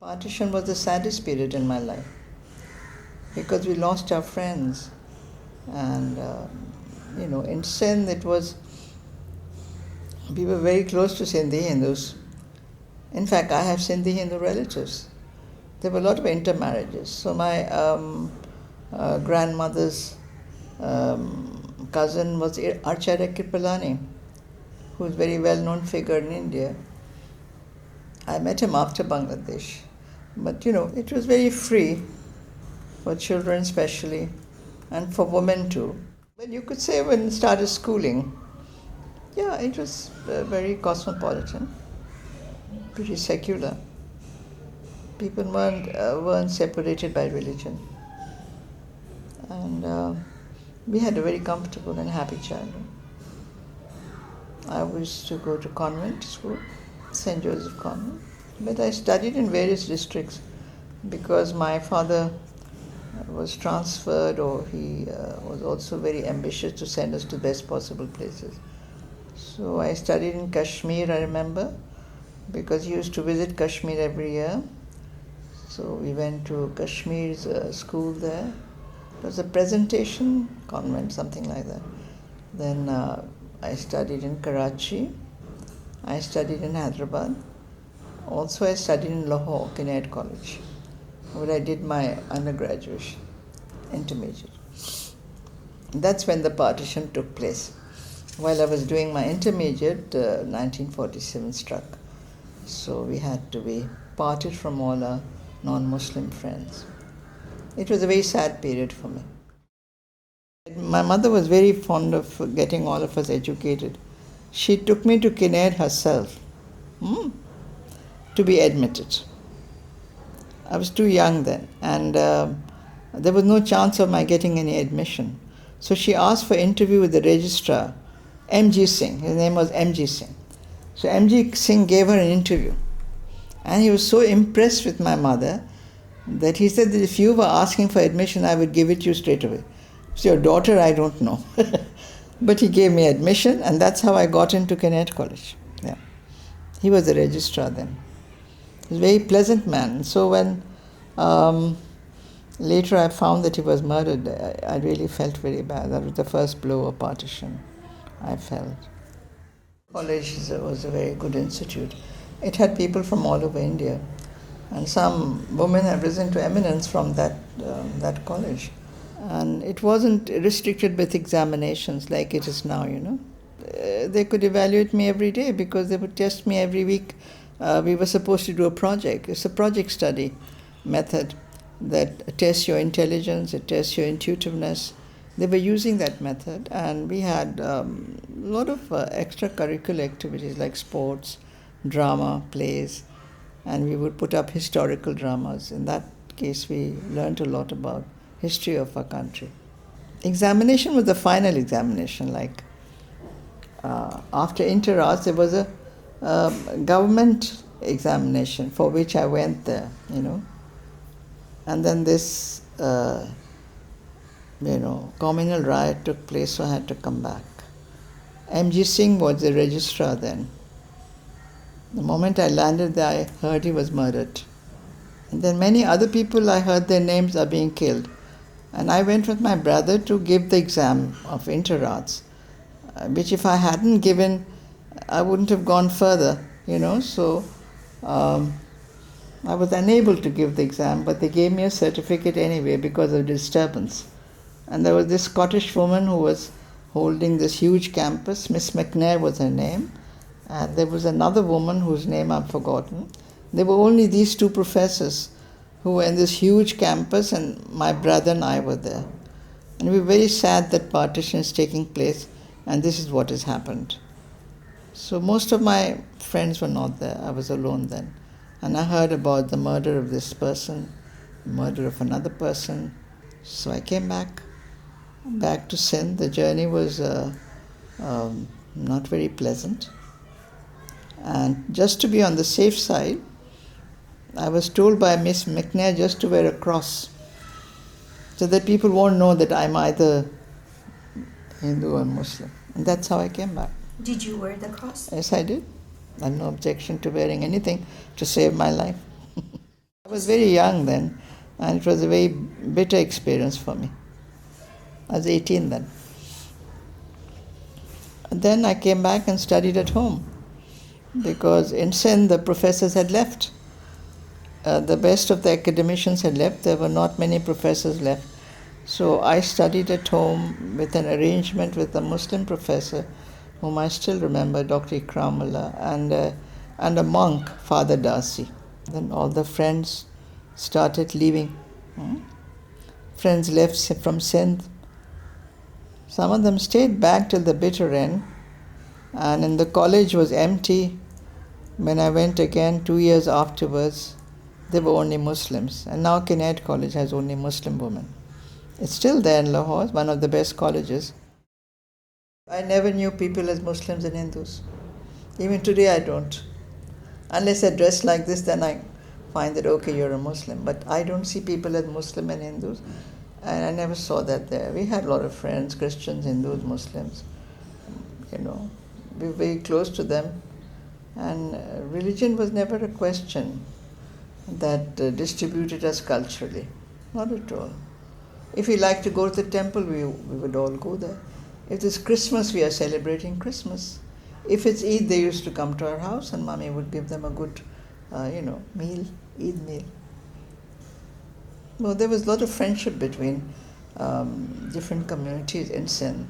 Partition was the saddest period in my life because we lost our friends. And, in Sindh, we were very close to Sindhi Hindus. In fact, I have Sindhi Hindu relatives. There were a lot of intermarriages. So my grandmother's cousin was Archarya Kripalani, who is a very well-known figure in India. I met him after Bangladesh. But, it was very free for children especially, and for women too. Well, you could say when I started schooling, it was very cosmopolitan, pretty secular. People weren't separated by religion. And we had a very comfortable and happy childhood. I used to go to convent school, St. Joseph Convent. But I studied in various districts because my father was transferred, or he was also very ambitious to send us to best possible places. So I studied in Kashmir, I remember, because he used to visit Kashmir every year. So we went to Kashmir's school there. It was a presentation convent, something like that. Then I studied in Karachi. I studied in Hyderabad. Also, I studied in Lahore, Kinnaird College, where I did my undergraduate, intermediate. That's when the partition took place. While I was doing my intermediate, 1947 struck. So we had to be parted from all our non-Muslim friends. It was a very sad period for me. My mother was very fond of getting all of us educated. She took me to Kinnaird herself. To be admitted. I was too young then, and there was no chance of my getting any admission. So she asked for interview with the registrar, M.G. Singh. His name was M.G. Singh. So M.G. Singh gave her an interview, and he was so impressed with my mother that he said that if you were asking for admission, I would give it to you straight away. So your daughter, I don't know. But he gave me admission, and that's how I got into Kinnaird College. Yeah. He was the registrar then. He was a very pleasant man. So when later I found that he was murdered, I really felt very bad. That was the first blow of partition I felt. College was a very good institute. It had people from all over India, and some women have risen to eminence from that college. And it wasn't restricted with examinations like it is now, They could evaluate me every day because they would test me every week. We were supposed to do a project. It's a project study method that tests your intelligence, it tests your intuitiveness. They were using that method, and we had a lot of extracurricular activities like sports, drama, plays, and we would put up historical dramas. In that case, we learned a lot about history of our country. Examination was the final examination. Like after inter-arts, there was a government examination for which I went there, And then this, communal riot took place, so I had to come back. M.G. Singh was the registrar then. The moment I landed there, I heard he was murdered. And then many other people, I heard their names are being killed. And I went with my brother to give the exam of inter-arts, which if I hadn't given, I wouldn't have gone further, So I was unable to give the exam, but they gave me a certificate anyway because of disturbance. And there was this Scottish woman who was holding this huge campus. Miss McNair was her name. And there was another woman whose name I've forgotten. There were only these two professors who were in this huge campus, and my brother and I were there. And we were very sad that partition is taking place, and this is what has happened. So most of my friends were not there. I was alone then. And I heard about the murder of this person, the murder of another person. So I came back to Sindh. The journey was not very pleasant. And just to be on the safe side, I was told by Miss McNair just to wear a cross so that people won't know that I'm either Hindu or Muslim. And that's how I came back. Did you wear the cross? Yes, I did. I have no objection to wearing anything to save my life. I was very young then, and it was a very bitter experience for me. I was 18 then. And then I came back and studied at home, because in Sindh the professors had left. The best of the academicians had left. There were not many professors left. So I studied at home with an arrangement with a Muslim professor, whom I still remember, Dr. Ikramullah, and a monk, Father Darcy. Then all the friends started leaving. Friends left from Sindh. Some of them stayed back till the bitter end, and in the college was empty. When I went again 2 years afterwards, there were only Muslims. And now Kinnaird College has only Muslim women. It's still there in Lahore, it's one of the best colleges. I never knew people as Muslims and Hindus. Even today I don't. Unless I dress like this, then I find that, okay, you're a Muslim. But I don't see people as Muslim and Hindus. And I never saw that there. We had a lot of friends, Christians, Hindus, Muslims. We were very close to them. And religion was never a question that distributed us culturally. Not at all. If we like to go to the temple, we would all go there. If it's Christmas, we are celebrating Christmas. If it's Eid, they used to come to our house and Mommy would give them a good, meal, Eid meal. Well, there was a lot of friendship between different communities in Sindh.